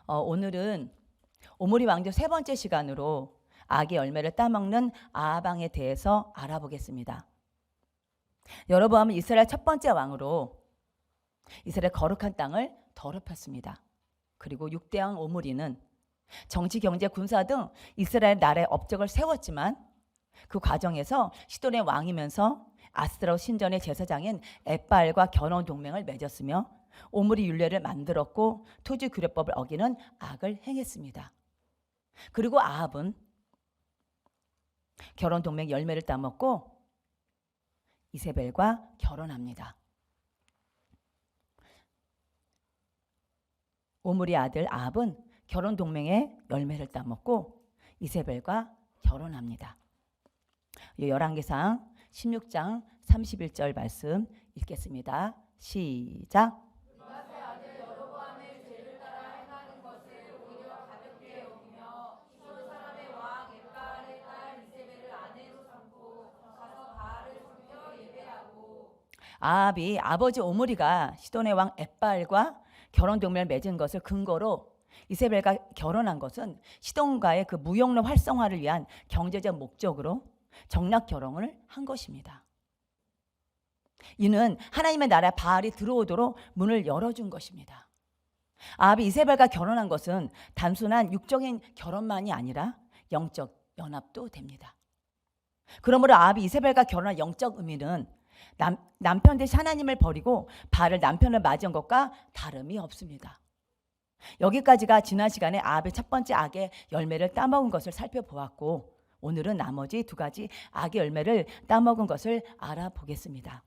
오늘은 오므리 왕조 세 번째 시간으로 악의 열매를 따먹는 아합 왕에 대해서 알아보겠습니다. 여로보암은 이스라엘 첫 번째 왕으로 이스라엘 거룩한 땅을 더럽혔습니다. 그리고 6대 왕 오므리는 정치, 경제, 군사 등 이스라엘 나라의 업적을 세웠지만 그 과정에서 시돈의 왕이면서 아스타롯 신전의 제사장인 엣바알과 결혼 동맹을 맺었으며 오므리 율례를 만들었고 토지 규례법을 어기는 악을 행했습니다. 그리고 아합은 결혼 동맹 열매를 따먹고 이세벨과 결혼합니다. 오므리 아들 아합은 결혼 동맹의 열매를 따먹고 이세벨과 결혼합니다. 열왕기상 16장 31절 말씀 읽겠습니다. 시작. 아합이 아버지 오므리가 시돈의 왕 엣바알과 결혼 동맹을 맺은 것을 근거로 이세벨과 결혼한 것은 시돈과의 그 무역로 활성화를 위한 경제적 목적으로 정략 결혼을 한 것입니다. 이는 하나님의 나라에 바알이 들어오도록 문을 열어준 것입니다. 아합이 이세벨과 결혼한 것은 단순한 육적인 결혼만이 아니라 영적 연합도 됩니다. 그러므로 아합이 이세벨과 결혼한 영적 의미는 남편 대신 하나님을 버리고 바알을 남편을 맞이한 것과 다름이 없습니다. 여기까지가 지난 시간에 아합의 첫 번째 악의 열매를 따먹은 것을 살펴보았고, 오늘은 나머지 두 가지 악의 열매를 따먹은 것을 알아보겠습니다.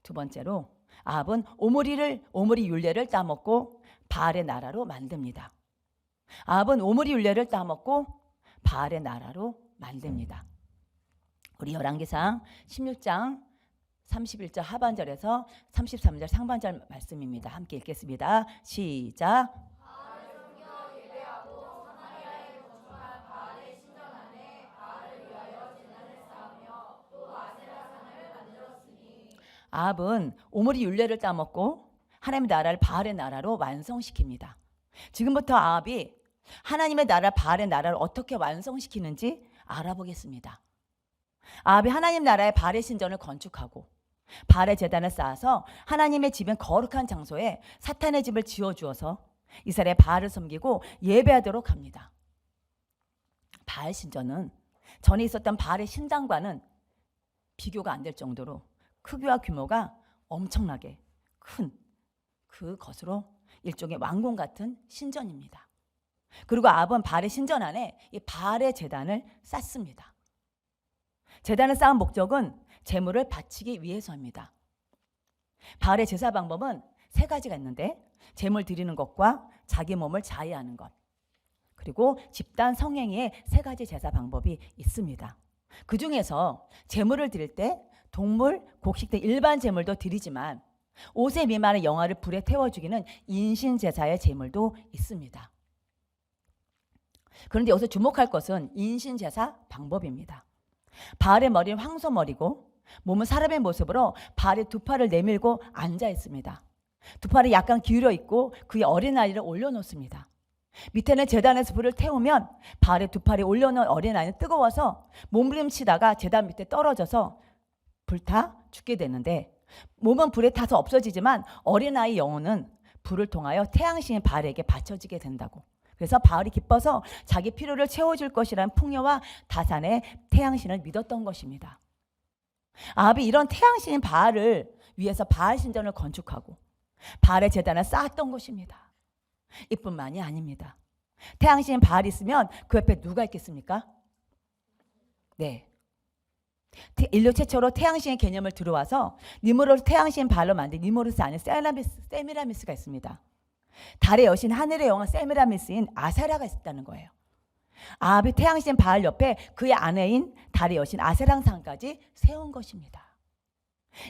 두 번째로 아합은 오므리 율례를 따먹고 바알의 나라로 만듭니다. 아합은 오므리 율례를 따먹고 바알의 나라로 만듭니다. 우리 열왕기상 16장 31절 하반절에서 33절 상반절 말씀입니다. 함께 읽겠습니다. 시작. 아합은 오므리 율례를 따먹고 하나님의 나라를 바알의 나라로 완성시킵니다. 지금부터 아합이 하나님의 나라 바알의 나라를 어떻게 완성시키는지 알아보겠습니다. 아합이 하나님 나라의 바알의 신전을 건축하고 바알의 제단을 쌓아서 하나님의 집인 거룩한 장소에 사탄의 집을 지어주어서 이스라엘 바알을 섬기고 예배하도록 합니다. 바알 신전은 전에 있었던 바알의 신당과는 비교가 안 될 정도로 크기와 규모가 엄청나게 큰 그것으로 일종의 왕궁 같은 신전입니다. 그리고 아합은 바알의 신전 안에 이 바알의 제단을 쌓습니다. 제단을 쌓은 목적은 제물을 바치기 위해서입니다. 바알의 제사 방법은 세 가지가 있는데, 제물 드리는 것과 자기 몸을 자해하는 것, 그리고 집단 성행의 세 가지 제사 방법이 있습니다. 그 중에서 제물을 드릴 때 동물, 곡식 등 일반 제물도 드리지만 5세 미만의 영아를 불에 태워 죽이는 인신 제사의 제물도 있습니다. 그런데 여기서 주목할 것은 인신 제사 방법입니다. 바알의 머리는 황소머리고 몸은 사람의 모습으로 바알의 두 팔을 내밀고 앉아 있습니다. 두 팔이 약간 기울여 있고 그의 어린아이를 올려놓습니다. 밑에는 제단에서 불을 태우면 바알의 두 팔이 올려놓은 어린아이는 뜨거워서 몸부림치다가 제단 밑에 떨어져서 불타 죽게 되는데, 몸은 불에 타서 없어지지만 어린아이 영혼은 불을 통하여 태양신인 바알에게 바쳐지게 된다고. 그래서 바알이 기뻐서 자기 필요를 채워줄 것이라는 풍요와 다산의 태양신을 믿었던 것입니다. 아합이 이런 태양신인 바알을 위해서 바알 신전을 건축하고 바알의 제단을 쌓았던 것입니다. 이뿐만이 아닙니다. 태양신인 바알이 있으면 그 옆에 누가 있겠습니까? 네, 인류 최초로 태양신의 개념을 들어와서 니무로스 태양신 바알로 만든 니무로스 안에 세미라미스가 있습니다. 달의 여신, 하늘의 여왕 세미라미스인 아세라가 있었다는 거예요. 아합이 태양신 바알 옆에 그의 아내인 달의 여신 아세랑상까지 세운 것입니다.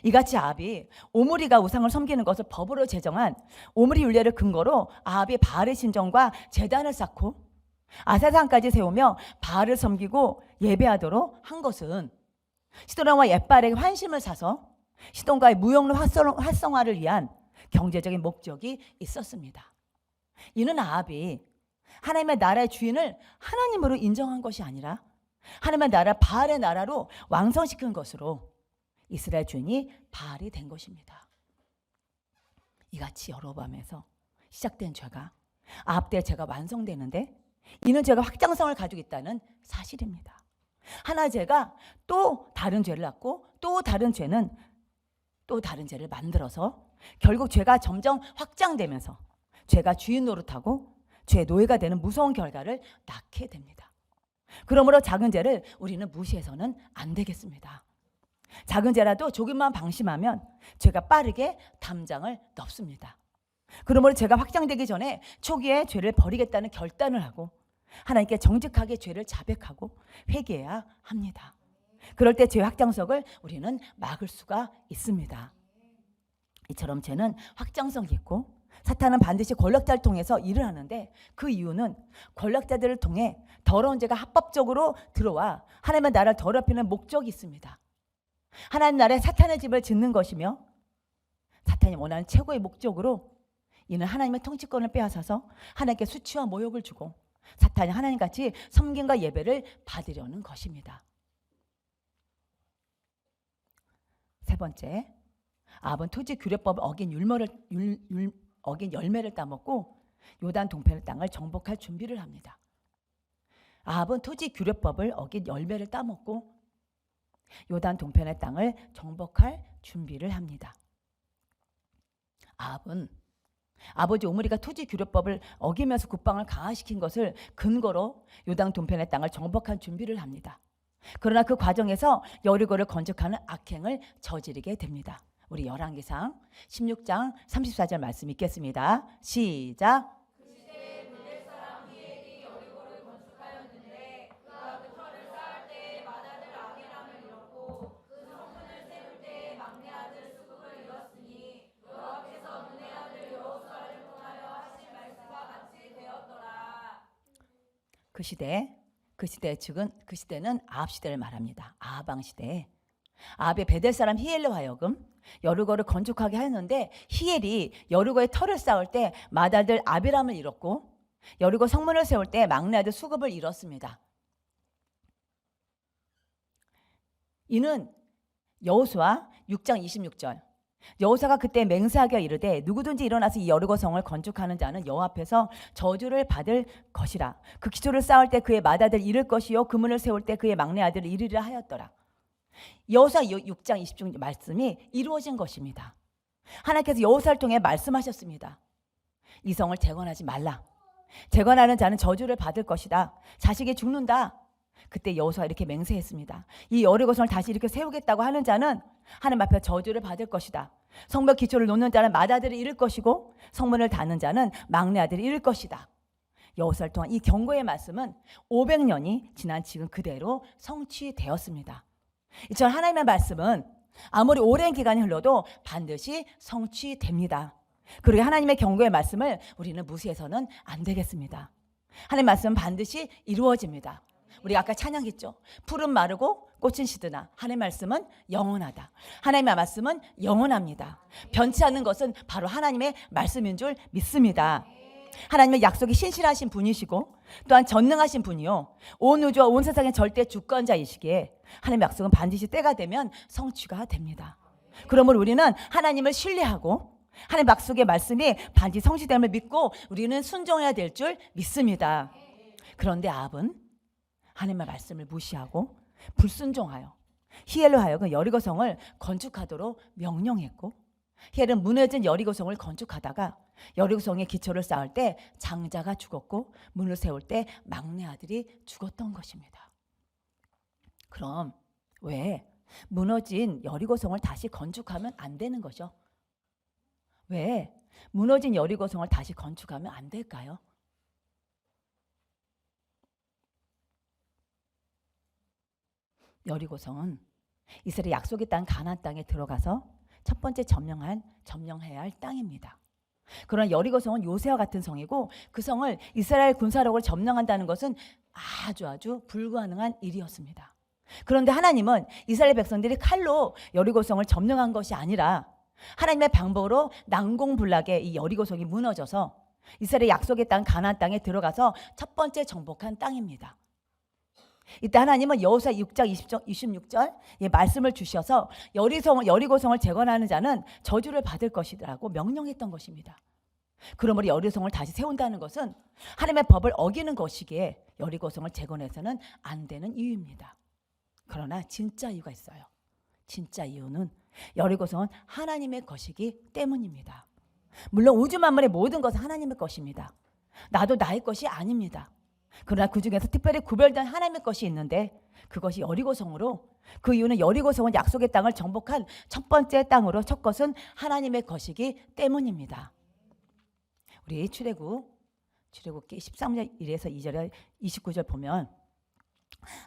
이같이 아합이 오므리가 우상을 섬기는 것을 법으로 제정한 오므리 율례를 근거로 아합이 바알의 신전과 제단을 쌓고 아세랑까지 세우며 바알을 섬기고 예배하도록 한 것은 시돈과 엣바알에게 환심을 사서 시돈과의 무역로 활성화를 위한 경제적인 목적이 있었습니다. 이는 아합이 하나님의 나라의 주인을 하나님으로 인정한 것이 아니라 하나님의 나라 바알의 나라로 왕성시킨 것으로 이스라엘 주인이 바알이 된 것입니다. 이같이 여로보암에서 시작된 죄가 아합 때 죄가 완성되는데 이는 죄가 확장성을 가지고 있다는 사실입니다. 하나 죄가 또 다른 죄를 낳고 또 다른 죄는 또 다른 죄를 만들어서 결국 죄가 점점 확장되면서 죄가 주인 노릇하고 죄의 노예가 되는 무서운 결과를 낳게 됩니다. 그러므로 작은 죄를 우리는 무시해서는 안 되겠습니다. 작은 죄라도 조금만 방심하면 죄가 빠르게 담장을 덮습니다. 그러므로 죄가 확장되기 전에 초기에 죄를 버리겠다는 결단을 하고 하나님께 정직하게 죄를 자백하고 회개해야 합니다. 그럴 때 죄의 확장성을 우리는 막을 수가 있습니다. 이처럼 죄는 확장성이 있고 사탄은 반드시 권력자를 통해서 일을 하는데 그 이유는 권력자들을 통해 더러운 죄가 합법적으로 들어와 하나님의 나라를 더럽히는 목적이 있습니다. 하나님 나라에 사탄의 집을 짓는 것이며 사탄이 원하는 최고의 목적으로 이는 하나님의 통치권을 빼앗아서 하나님께 수치와 모욕을 주고 사탄이 하나님같이 섬김과 예배를 받으려는 것입니다. 세 번째, 아합은 토지 규례법을 어긴 열매를 따먹고 요단 동편 땅을 정복할 준비를 합니다. 아합은 토지 규례법을 어긴 열매를 따먹고 요단 동편의 땅을 정복할 준비를 합니다. 아합은 아버지 오므리가 토지 규례법을 어기면서 국방을 강화시킨 것을 근거로 요단 동편의 땅을 정복할 준비를 합니다. 그러나 그 과정에서 여리고를 건축하는 악행을 저지르게 됩니다. 우리 열왕기상 16장 34절 말씀 읽겠습니다. 시작. 그 시대에 블레 사람 히엘이 여리고를 건축하였는데 그가 그 터를 쌓을 때에 맏아들 아게람을 잃었고 그 성문을 세울 때에 막내 아들 수금을 잃었으니 여호와께서 눈의 아들 여호수아를 통하여 하신 말씀과 같이 되었더라. 그 시대는 아합 시대를 말합니다. 아합 왕 시대에 아합의 베델 사람 히엘로 하여금 여리고를 건축하게 하였는데 히엘이 여리고에 터를 쌓을 때 맏아들 아비람을 잃었고 여리고 성문을 세울 때 막내 아들 수급을 잃었습니다. 이는 여호수아 6장 26절 여호수아가 그때 맹세하게 이르되 누구든지 일어나서 이 여리고 성을 건축하는 자는 여호와 앞에서 저주를 받을 것이라. 그 기초를 쌓을 때 그의 맏아들 잃을 것이요 그 문을 세울 때 그의 막내 아들을 잃으리라 하였더라. 여호수아 6장 26절 말씀이 이루어진 것입니다. 하나님께서 여호수아를 통해 말씀하셨습니다. 이 성을 재건하지 말라. 재건하는 자는 저주를 받을 것이다. 자식이 죽는다. 그때 여호수아가 이렇게 맹세했습니다. 이 여리고 성을 다시 이렇게 세우겠다고 하는 자는 하나님 앞에 저주를 받을 것이다. 성벽 기초를 놓는 자는 맏아들을 잃을 것이고 성문을 닫는 자는 막내 아들을 잃을 것이다. 여호수아를 통한 이 경고의 말씀은 500년이 지난 지금 그대로 성취되었습니다. 이처럼 하나님의 말씀은 아무리 오랜 기간이 흘러도 반드시 성취됩니다. 그리고 하나님의 경고의 말씀을 우리는 무시해서는 안 되겠습니다. 하나님의 말씀은 반드시 이루어집니다. 우리 아까 찬양했죠. 풀은 마르고 꽃은 시드나 하나님의 말씀은 영원하다. 하나님의 말씀은 영원합니다. 변치 않는 것은 바로 하나님의 말씀인 줄 믿습니다. 하나님의 약속이 신실하신 분이시고 또한 전능하신 분이요 온 우주와 온 세상의 절대 주권자이시기에 하나님의 약속은 반드시 때가 되면 성취가 됩니다. 그러므로 우리는 하나님을 신뢰하고 하나님의 약속의 말씀이 반드시 성취됨을 믿고 우리는 순종해야 될 줄 믿습니다. 그런데 아합은 하나님의 말씀을 무시하고 불순종하여 히엘로 하여금 여리고성을 건축하도록 명령했고 히엘은 무너진 여리고성을 건축하다가 여리고성의 기초를 쌓을 때 장자가 죽었고 문을 세울 때 막내 아들이 죽었던 것입니다. 그럼 왜 무너진 여리고성을 다시 건축하면 안 되는 거죠? 왜 무너진 여리고성을 다시 건축하면 안 될까요? 여리고성은 이스라엘 약속의 땅 가나안 땅에 들어가서 첫 번째 점령해야 할 땅입니다. 그러나 여리고성은 요새와 같은 성이고 그 성을 이스라엘 군사력으로 점령한다는 것은 아주 불가능한 일이었습니다. 그런데 하나님은 이스라엘 백성들이 칼로 여리고성을 점령한 것이 아니라 하나님의 방법으로 난공불락의 이 여리고성이 무너져서 이스라엘의 약속의 땅 가나안 땅에 들어가서 첫 번째 정복한 땅입니다. 이때 하나님은 여호수아 6장 26절 말씀을 주셔서 여리고성을 재건하는 자는 저주를 받을 것이라고 명령했던 것입니다. 그러므로 여리고성을 다시 세운다는 것은 하나님의 법을 어기는 것이기에 여리고성을 재건해서는 안 되는 이유입니다. 그러나 진짜 이유가 있어요. 진짜 이유는 여리고성은 하나님의 것이기 때문입니다. 물론 우주 만물의 모든 것은 하나님의 것입니다. 나도 나의 것이 아닙니다. 그러나 그 중에서 특별히 구별된 하나님의 것이 있는데 그것이 여리고성으로, 그 이유는 여리고성은 약속의 땅을 정복한 첫 번째 땅으로 첫 것은 하나님의 것이기 때문입니다. 우리 출애굽기 13장 1에서 2절에 29절 보면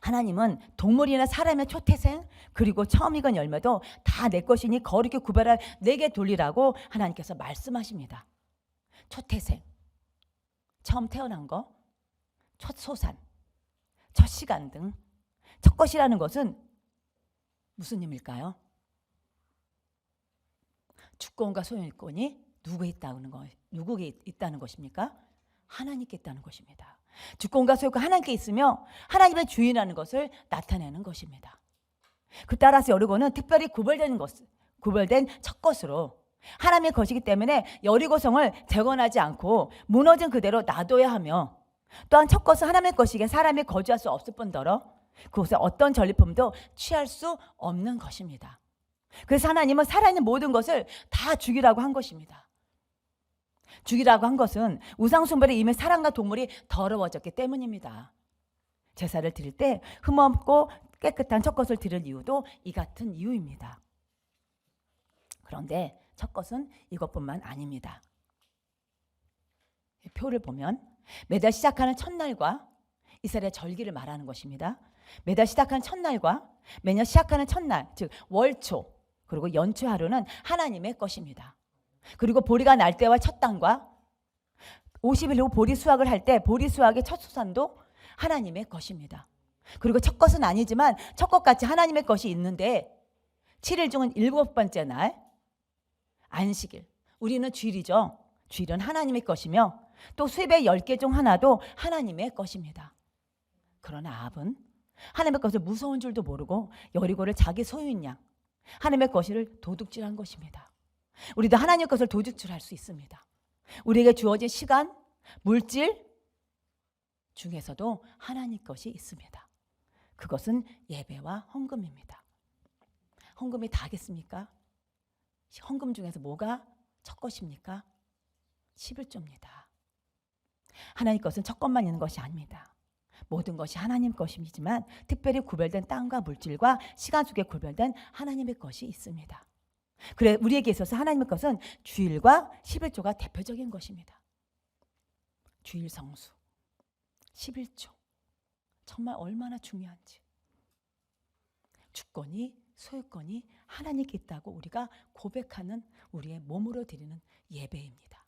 하나님은 동물이나 사람의 초태생 그리고 처음 익은 열매도 다 내 것이니 거룩히 구별할 내게 돌리라고 하나님께서 말씀하십니다. 초태생, 처음 태어난 거, 첫 소산, 첫 시간 등 첫 것이라는 것은 무슨 의미일까요? 주권과 소유권이 누구에게 있다는 것입니까? 하나님께 있다는 것입니다. 주권과 소유가 하나님께 있으며 하나님의 주인이라는 것을 나타내는 것입니다. 그 따라서 여리고는 특별히 구별된 첫 것으로 하나님의 것이기 때문에 여리고성을 재건하지 않고 무너진 그대로 놔둬야 하며, 또한 첫 것은 하나님의 것이기에 사람이 거주할 수 없을 뿐더러 그곳에 어떤 전리품도 취할 수 없는 것입니다. 그래서 하나님은 살아있는 모든 것을 다 죽이라고 한 것입니다. 죽이라고 한 것은 우상숭배로 이미 사람과 동물이 더러워졌기 때문입니다. 제사를 드릴 때 흠없고 깨끗한 첫 것을 드릴 이유도 이 같은 이유입니다. 그런데 첫 것은 이것뿐만 아닙니다. 표를 보면 매달 시작하는 첫날과 이스라엘의 절기를 말하는 것입니다. 매달 시작하는 첫날과 매년 시작하는 첫날, 즉 월초 그리고 연초 하루는 하나님의 것입니다. 그리고 보리가 날 때와 첫 단과 50일 후 보리 수확을 할 때 보리 수확의 첫 수산도 하나님의 것입니다. 그리고 첫 것은 아니지만 첫 것같이 하나님의 것이 있는데 7일 중은 7번째 날 안식일, 우리는 주일이죠. 주일은 하나님의 것이며 또 수입의 10개 중 하나도 하나님의 것입니다. 그러나 아합은 하나님의 것을 무서운 줄도 모르고 여리고를 자기 소유인 양 하나님의 것을 도둑질한 것입니다. 우리도 하나님의 것을 도둑질할 수 있습니다. 우리에게 주어진 시간, 물질 중에서도 하나님 것이 있습니다. 그것은 예배와 헌금입니다. 헌금이 다겠습니까? 헌금 중에서 뭐가 첫 것입니까? 11조입니다. 하나님 것은 첫 것만 있는 것이 아닙니다. 모든 것이 하나님 것이지만 특별히 구별된 땅과 물질과 시간 속에 구별된 하나님의 것이 있습니다. 그래 우리에게 있어서 하나님의 것은 주일과 11조가 대표적인 것입니다. 주일 성수, 11조 정말 얼마나 중요한지, 주권이 소유권이 하나님께 있다고 우리가 고백하는 우리의 몸으로 드리는 예배입니다.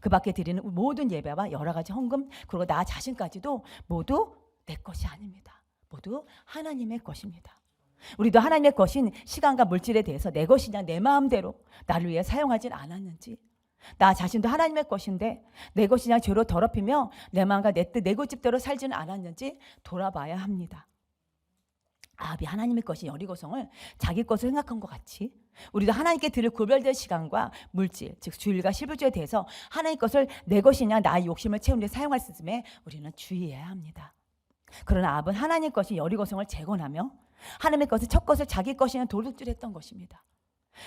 그 밖에 드리는 모든 예배와 여러 가지 헌금 그리고 나 자신까지도 모두 내 것이 아닙니다. 모두 하나님의 것입니다. 우리도 하나님의 것인 시간과 물질에 대해서 내 것이냐 내 마음대로 나를 위해 사용하진 않았는지, 나 자신도 하나님의 것인데 내 것이냐 죄로 더럽히며 내 마음과 내 뜻 내 고집대로 살지는 않았는지 돌아봐야 합니다. 아합이 하나님의 것인 여리고성을 자기 것을 생각한 것 같이 우리도 하나님께 드릴 구별된 시간과 물질, 즉 주일과 11조에 대해서 하나님 것을 내 것이냐 나의 욕심을 채우는 데 사용할 수 있음에 우리는 주의해야 합니다. 그러나 아합은 하나님 것인 여리고성을 재건하며 하나님의 것을 첫 것을 자기 것이는 도둑질했던 것입니다.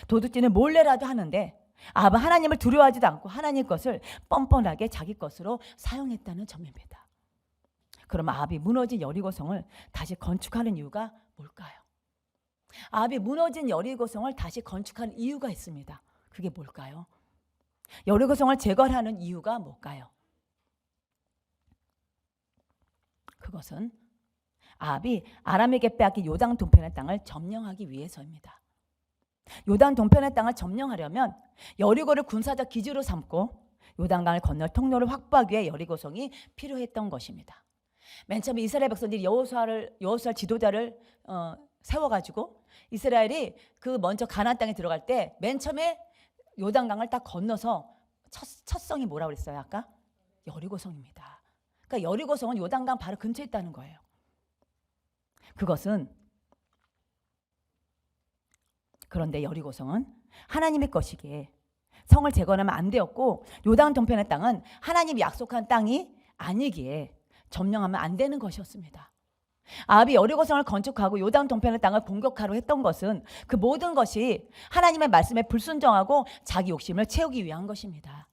도둑질은 몰래라도 하는데 아합은 하나님을 두려워하지도 않고 하나님 것을 뻔뻔하게 자기 것으로 사용했다는 점입니다. 그럼 아합이 무너진 여리고성을 다시 건축하는 이유가 뭘까요? 아합이 무너진 여리고성을 다시 건축하는 이유가 있습니다. 그게 뭘까요? 여리고성을 재건하는 이유가 뭘까요? 그것은 아합이 아람에게 빼앗긴 요단 동편의 땅을 점령하기 위해서입니다. 요단 동편의 땅을 점령하려면 여리고를 군사적 기지로 삼고 요단강을 건널 통로를 확보하기 위해 여리고성이 필요했던 것입니다. 맨 처음에 이스라엘 백성들이 여호수아 지도자를 세워가지고 이스라엘이 그 먼저 가나안 땅에 들어갈 때 맨 처음에 요단강을 딱 건너서 첫 성이 뭐라고 그랬어요? 아까 여리고성입니다. 그러니까 여리고성은 요단강 바로 근처에 있다는 거예요. 그것은 그런데 여리고성은 하나님의 것이기에 성을 재건하면 안 되었고 요단 동편의 땅은 하나님이 약속한 땅이 아니기에 점령하면 안 되는 것이었습니다. 아합이 여리고성을 건축하고 요단 동편의 땅을 공격하려 했던 것은 그 모든 것이 하나님의 말씀에 불순종하고 자기 욕심을 채우기 위한 것입니다.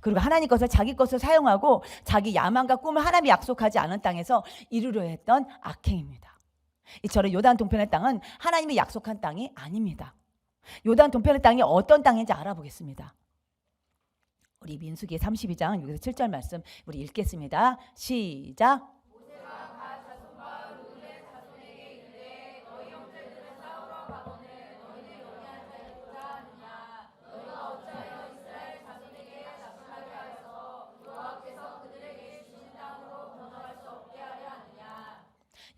그리고 하나님 것을 자기 것을 사용하고 자기 야망과 꿈을 하나님이 약속하지 않은 땅에서 이루려 했던 악행입니다. 이처럼 요단 동편의 땅은 하나님이 약속한 땅이 아닙니다. 요단 동편의 땅이 어떤 땅인지 알아보겠습니다. 우리 민수기 32장 6에서 7절 말씀 우리 읽겠습니다. 시작.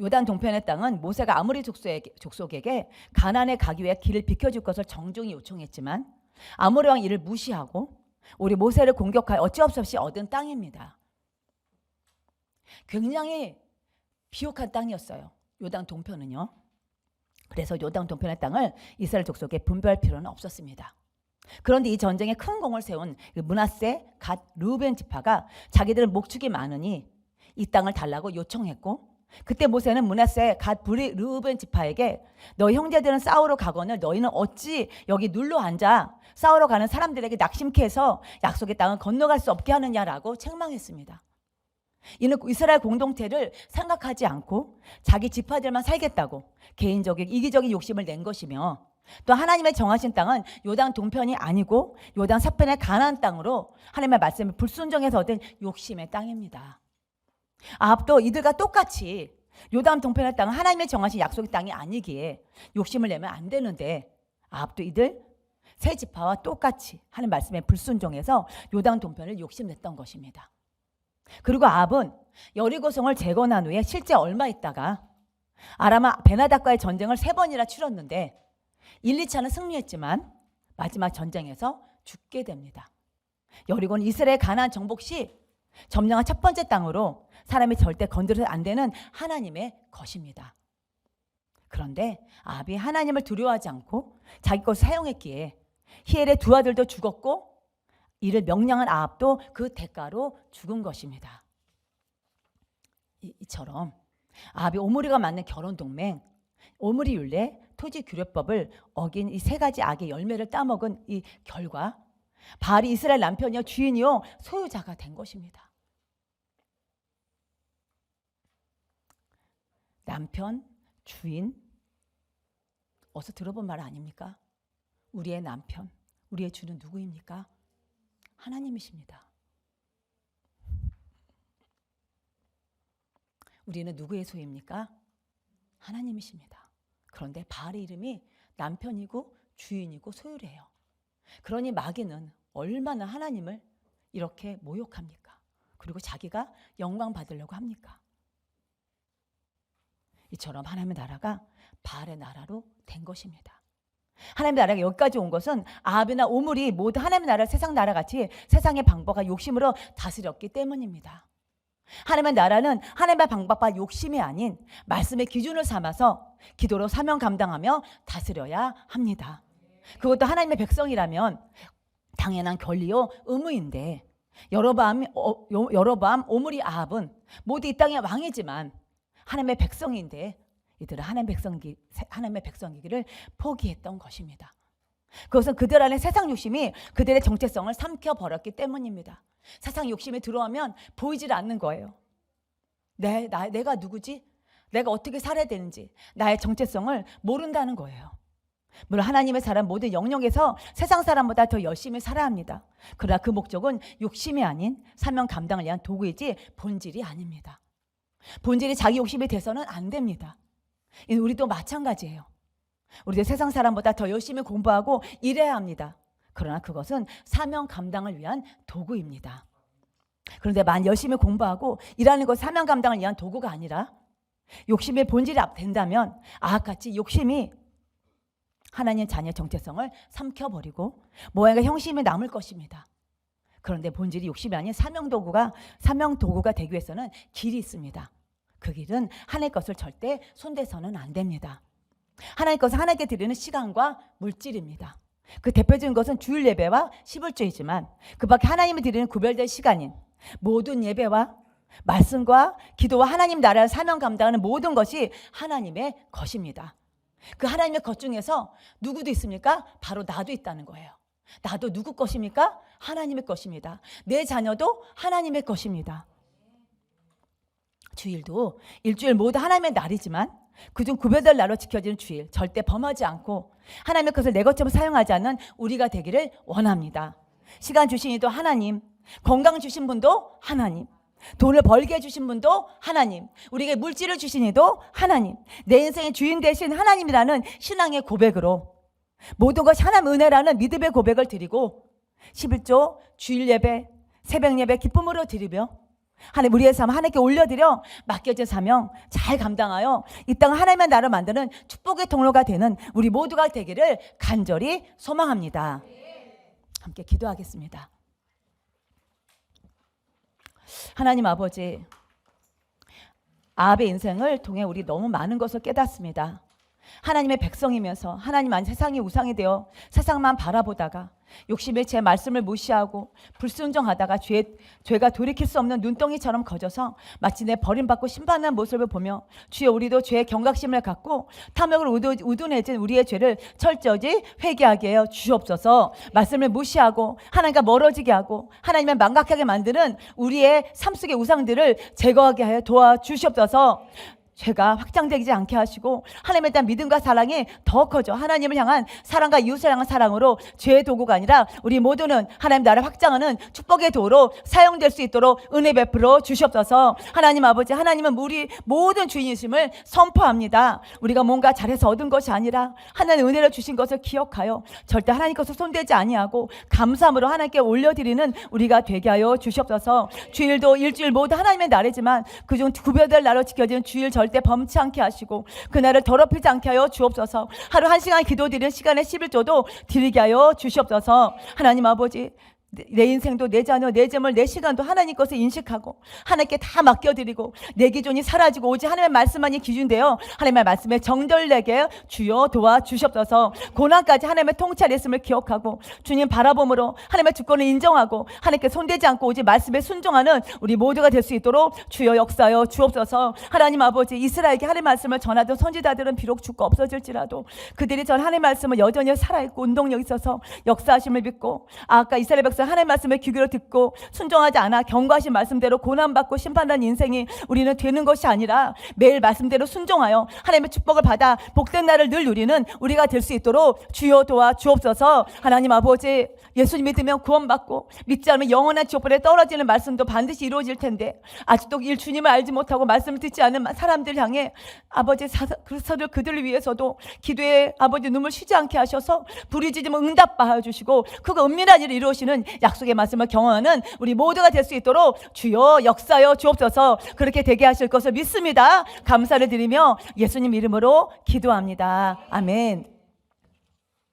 요단 동편의 땅은 모세가 아모리 족속에게 가나안에 가기 위해 길을 비켜줄 것을 정중히 요청했지만 아모리 왕 이를 무시하고 우리 모세를 공격하여 어찌할 수 없이 얻은 땅입니다. 굉장히 비옥한 땅이었어요. 요단 동편은요. 그래서 요단 동편의 땅을 이스라엘 족속에 분배할 필요는 없었습니다. 그런데 이 전쟁에 큰 공을 세운 므낫세, 갓, 르우벤 지파가 자기들은 목축이 많으니 이 땅을 달라고 요청했고 그때 모세는 므낫세, 갓, 브리, 르우벤 지파에게 너희 형제들은 싸우러 가거늘 너희는 어찌 여기 눌러 앉아 싸우러 가는 사람들에게 낙심케 해서 약속의 땅을 건너갈 수 없게 하느냐라고 책망했습니다. 이는 이스라엘 공동체를 생각하지 않고 자기 지파들만 살겠다고 개인적인 이기적인 욕심을 낸 것이며 또 하나님의 정하신 땅은 요단 동편이 아니고 요단 서편의 가나안 땅으로 하나님의 말씀에 불순종해서 얻은 욕심의 땅입니다. 아합도 이들과 똑같이 요단 동편의 땅은 하나님의 정하신 약속의 땅이 아니기에 욕심을 내면 안 되는데 아합도 이들 세 지파와 똑같이 하나님 말씀에 불순종해서 요단 동편을 욕심냈던 것입니다. 그리고 아합은 여리고성을 재건한 후에 실제 얼마 있다가 아람 베나닥과의 전쟁을 3번이나 치렀는데 1, 2차는 승리했지만 마지막 전쟁에서 죽게 됩니다. 여리고는 이스라엘 가나안 정복 시 점령한 첫 번째 땅으로 사람이 절대 건드려도 안 되는 하나님의 것입니다. 그런데 아합이 하나님을 두려워하지 않고 자기 것을 사용했기에 히엘의 두 아들도 죽었고 이를 명령한 아합도 그 대가로 죽은 것입니다. 이처럼 아합이 오므리가 맞는 결혼 동맹, 오므리 율례, 토지 규례법을 어긴 이 3가지 악의 열매를 따먹은 이 결과 바알이 이스라엘 남편이요 주인이요 소유자가 된 것입니다. 남편, 주인, 어서 들어본 말 아닙니까? 우리의 남편, 우리의 주는 누구입니까? 하나님이십니다. 우리는 누구의 소유입니까? 하나님이십니다. 그런데 바알의 이름이 남편이고 주인이고 소유래요. 그러니 마귀는 얼마나 하나님을 이렇게 모욕합니까? 그리고 자기가 영광 받으려고 합니까? 이처럼 하나님의 나라가 바알의 나라로 된 것입니다. 하나님의 나라가 여기까지 온 것은 아합이나 오므리 모두 하나님의 나라를 세상 나라같이 세상의 방법과 욕심으로 다스렸기 때문입니다. 하나님의 나라는 하나님의 방법과 욕심이 아닌 말씀의 기준을 삼아서 기도로 사명 감당하며 다스려야 합니다. 그것도 하나님의 백성이라면 당연한 권리요 의무인데 여로보암, 오므리, 아합은 모두 이 땅의 왕이지만 하나님의 백성인데 이들은 하나님의 백성이기를 포기했던 것입니다. 그것은 그들 안에 세상 욕심이 그들의 정체성을 삼켜버렸기 때문입니다. 세상 욕심이 들어오면 보이질 않는 거예요. 내가 누구지? 내가 어떻게 살아야 되는지 나의 정체성을 모른다는 거예요. 물론 하나님의 사람 모든 영역에서 세상 사람보다 더 열심히 살아야 합니다. 그러나 그 목적은 욕심이 아닌 사명 감당을 위한 도구이지 본질이 아닙니다. 본질이 자기 욕심이 돼서는 안 됩니다. 우리도 마찬가지예요. 우리도 세상 사람보다 더 열심히 공부하고 일해야 합니다. 그러나 그것은 사명 감당을 위한 도구입니다. 그런데 만 열심히 공부하고 일하는 것 사명 감당을 위한 도구가 아니라 욕심의 본질이 된다면 아합같이 욕심이 하나님의 자녀의 정체성을 삼켜버리고 모양과 형식이 남을 것입니다. 그런데 본질이 욕심이 아닌 사명 도구가 되기 위해서는 길이 있습니다. 그 길은 하나님의 것을 절대 손대서는 안 됩니다. 하나님의 것을 하나님께 드리는 시간과 물질입니다. 그 대표적인 것은 주일 예배와 시불주이지만 그 밖에 하나님을 드리는 구별된 시간인 모든 예배와 말씀과 기도와 하나님 나라의 사명 감당하는 모든 것이 하나님의 것입니다. 그 하나님의 것 중에서 누구도 있습니까? 바로 나도 있다는 거예요. 나도 누구 것입니까? 하나님의 것입니다. 내 자녀도 하나님의 것입니다. 주일도 일주일 모두 하나님의 날이지만 그중 구별될 날로 지켜지는 주일, 절대 범하지 않고 하나님의 것을 내 것처럼 사용하지 않는 우리가 되기를 원합니다. 시간 주신 이도 하나님, 건강 주신 분도 하나님, 돈을 벌게 해주신 분도 하나님, 우리에게 물질을 주신 이도 하나님, 내 인생의 주인 되신 하나님이라는 신앙의 고백으로 모든 것이 하나님 은혜라는 믿음의 고백을 드리고 11조 주일 예배, 새벽 예배 기쁨으로 드리며 하나님 우리의 삶 하나님께 올려드려 맡겨진 사명 잘 감당하여 이 땅을 하나님의 나라를 만드는 축복의 통로가 되는 우리 모두가 되기를 간절히 소망합니다. 함께 기도하겠습니다. 하나님 아버지, 아합의 인생을 통해 우리 너무 많은 것을 깨닫습니다. 하나님의 백성이면서 하나님 안 세상이 우상이 되어 세상만 바라보다가 욕심에 제 말씀을 무시하고 불순종하다가 죄가 돌이킬 수 없는 눈덩이처럼 거져서 마치 내 버림받고 심판하는 모습을 보며 주여 우리도 죄의 경각심을 갖고 탐욕을 우둔해진 우리의 죄를 철저히 회개하게 하여 주옵소서. 말씀을 무시하고 하나님과 멀어지게 하고 하나님을 망각하게 만드는 우리의 삶 속의 우상들을 제거하게 하여 도와주시옵소서. 죄가 확장되지 않게 하시고 하나님에 대한 믿음과 사랑이 더 커져 하나님을 향한 사랑과 이웃을 향한 사랑으로 죄의 도구가 아니라 우리 모두는 하나님 나라를 확장하는 축복의 도로 사용될 수 있도록 은혜 베풀어 주시옵소서. 하나님 아버지, 하나님은 우리 모든 주인이심을 선포합니다. 우리가 뭔가 잘해서 얻은 것이 아니라 하나님 은혜를 주신 것을 기억하여 절대 하나님 것을 손대지 아니하고 감사함으로 하나님께 올려드리는 우리가 되게 하여 주시옵소서. 주일도 일주일 모두 하나님의 날이지만 그중 구별될 날로 지켜지는 주일 절대 범치 않게 하시고 그날을 더럽히지 않게 하여 주옵소서. 하루 1시간 기도드리는 시간에 11조도 드리게 하여 주시옵소서. 하나님 아버지, 내 인생도 내 자녀 내 재물 내 시간도 하나님 것을 인식하고 하나님께 다 맡겨드리고 내 기준이 사라지고 오직 하나님의 말씀만이 기준되어 하나님의 말씀에 정결되게 주여 도와주시옵소서. 고난까지 하나님의 통찰이 있음을 기억하고 주님 바라봄으로 하나님의 주권을 인정하고 하나님께 손대지 않고 오직 말씀에 순종하는 우리 모두가 될 수 있도록 주여 역사하여 주옵소서. 하나님 아버지, 이스라엘에게 하나님의 말씀을 전하던 선지자들은 비록 죽고 없어질지라도 그들이 전 하나님의 말씀을 여전히 살아있고 운동력 있어서 역사하심을 믿고 아까 이스라엘 백성 하나님의 말씀을 귀 기울여 듣고 순종하지 않아 경고하신 말씀대로 고난받고 심판하는 인생이 우리는 되는 것이 아니라 매일 말씀대로 순종하여 하나님의 축복을 받아 복된 날을 늘 누리는 우리가 될 수 있도록 주여 도와주옵소서. 하나님 아버지, 예수님 믿으면 구원받고 믿지 않으면 영원한 지옥불에 떨어지는 말씀도 반드시 이루어질 텐데 아직도 주님을 알지 못하고 말씀을 듣지 않은 사람들 향해 아버지 그들을 위해서도 기도에 아버지 눈물 쉬지 않게 하셔서 부르짖으면 응답하여 주시고 그거 은밀한 일을 이루시는 약속의 말씀을 경험하는 우리 모두가 될 수 있도록 주여 역사여 주옵소서. 그렇게 되게 하실 것을 믿습니다. 감사를 드리며 예수님 이름으로 기도합니다. 아멘.